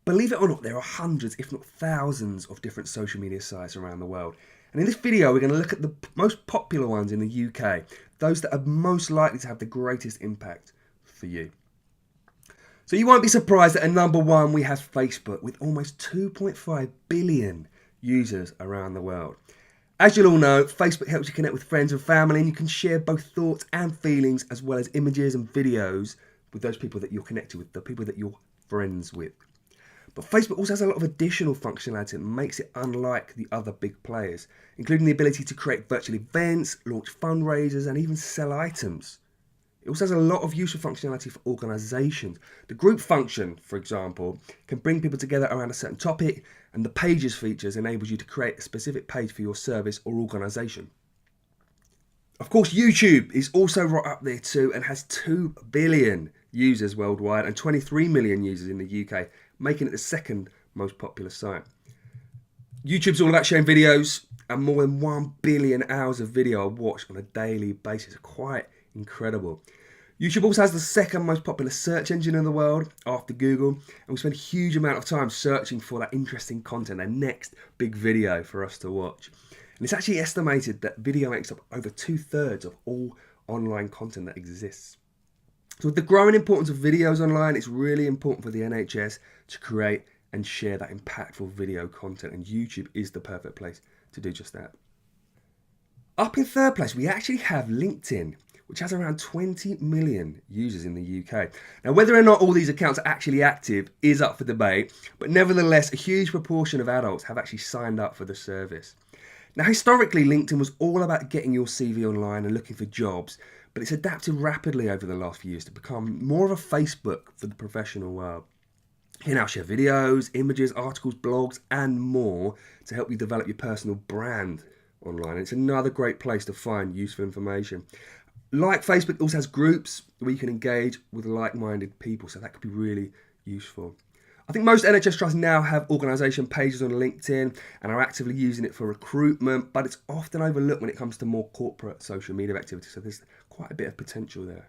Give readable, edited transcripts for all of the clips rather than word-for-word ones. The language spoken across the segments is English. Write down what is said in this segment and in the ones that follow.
Believe it or not, there are hundreds, if not thousands, of different social media sites around the world. And in this video, we're going to look at the most popular ones in the UK, those that are most likely to have the greatest impact for you. So you won't be surprised that at number one, we have Facebook with almost 2.5 billion users around the world. As you'll all know, Facebook helps you connect with friends and family, and you can share both thoughts and feelings as well as images and videos with those people that you're connected with, the people that you're friends with. But Facebook also has a lot of additional functionality that makes it unlike the other big players, including the ability to create virtual events, launch fundraisers, and even sell items. It also has a lot of useful functionality for organisations. The group function, for example, can bring people together around a certain topic, and the pages features enables you to create a specific page for your service or organisation. Of course, YouTube is also right up there too and has 2 billion users worldwide and 23 million users in the UK, making it the second most popular site. YouTube's all about sharing videos, and more than 1 billion hours of video are watched on a daily basis. Quite incredible. YouTube also has the second most popular search engine in the world after Google, and we spend a huge amount of time searching for that interesting content, that next big video for us to watch. And it's actually estimated that video makes up over 2/3 of all online content that exists. So with the growing importance of videos online, it's really important for the NHS to create and share that impactful video content, and YouTube is the perfect place to do just that. Up in third place, we actually have LinkedIn, which has around 20 million users in the UK. Now, whether or not all these accounts are actually active is up for debate, but nevertheless, a huge proportion of adults have actually signed up for the service. Now, historically, LinkedIn was all about getting your CV online and looking for jobs, but it's adapted rapidly over the last few years to become more of a Facebook for the professional world. You now share videos, images, articles, blogs, and more to help you develop your personal brand online. It's another great place to find useful information. Like Facebook, it also has groups where you can engage with like-minded people, so that could be really useful. I think most NHS trusts now have organisation pages on LinkedIn and are actively using it for recruitment, but it's often overlooked when it comes to more corporate social media activity, so there's quite a bit of potential there.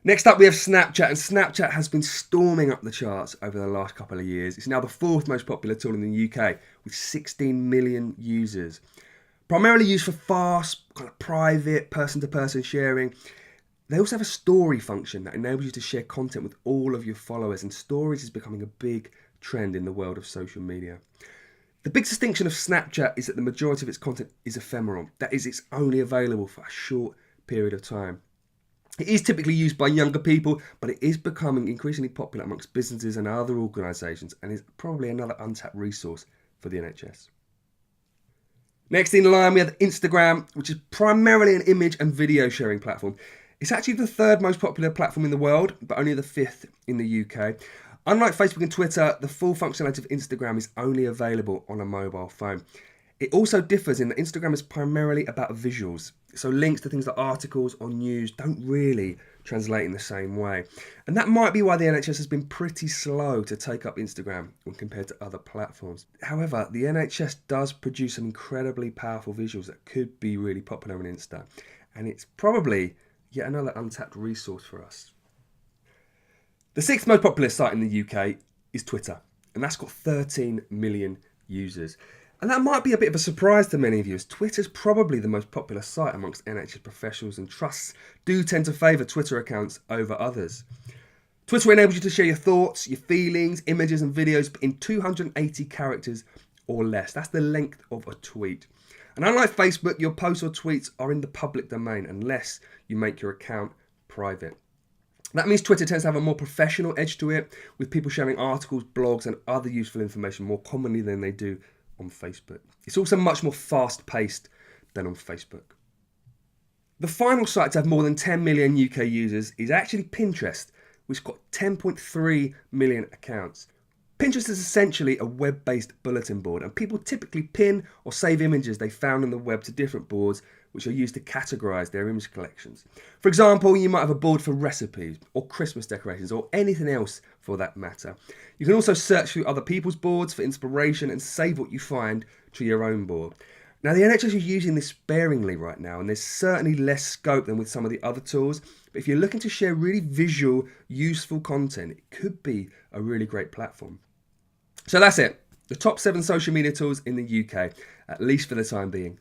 Next up, we have Snapchat, and Snapchat has been storming up the charts over the last couple of years. It's now the fourth most popular tool in the UK with 16 million users. Primarily used for fast, kind of private, person-to-person sharing. They also have a story function that enables you to share content with all of your followers, and stories is becoming a big trend in the world of social media. The big distinction of Snapchat is that the majority of its content is ephemeral. That is, it's only available for a short period of time. It is typically used by younger people, but it is becoming increasingly popular amongst businesses and other organisations, and is probably another untapped resource for the NHS. Next in line, we have Instagram, which is primarily an image and video sharing platform. It's actually the third most popular platform in the world, but only the fifth in the UK. Unlike Facebook and Twitter, the full functionality of Instagram is only available on a mobile phone. It also differs in that Instagram is primarily about visuals, so links to things like articles or news don't really translate in the same way. And that might be why the NHS has been pretty slow to take up Instagram when compared to other platforms. However, the NHS does produce some incredibly powerful visuals that could be really popular on Insta, and it's probably yet another untapped resource for us. The sixth most popular site in the UK is Twitter, and that's got 13 million users. And that might be a bit of a surprise to many of you, as Twitter's probably the most popular site amongst NHS professionals, and trusts do tend to favour Twitter accounts over others. Twitter enables you to share your thoughts, your feelings, images and videos in 280 characters or less. That's the length of a tweet. And unlike Facebook, your posts or tweets are in the public domain unless you make your account private. That means Twitter tends to have a more professional edge to it, with people sharing articles, blogs and other useful information more commonly than they do on Facebook. It's also much more fast-paced than on Facebook. The final site to have more than 10 million UK users is actually Pinterest, which got 10.3 million accounts. Pinterest is essentially a web-based bulletin board, and people typically pin or save images they found on the web to different boards, which are used to categorise their image collections. For example, you might have a board for recipes or Christmas decorations or anything else for that matter. You can also search through other people's boards for inspiration and save what you find to your own board. Now, the NHS is using this sparingly right now, and there's certainly less scope than with some of the other tools. But if you're looking to share really visual, useful content, it could be a really great platform. So that's it. The top 7 social media tools in the UK, at least for the time being.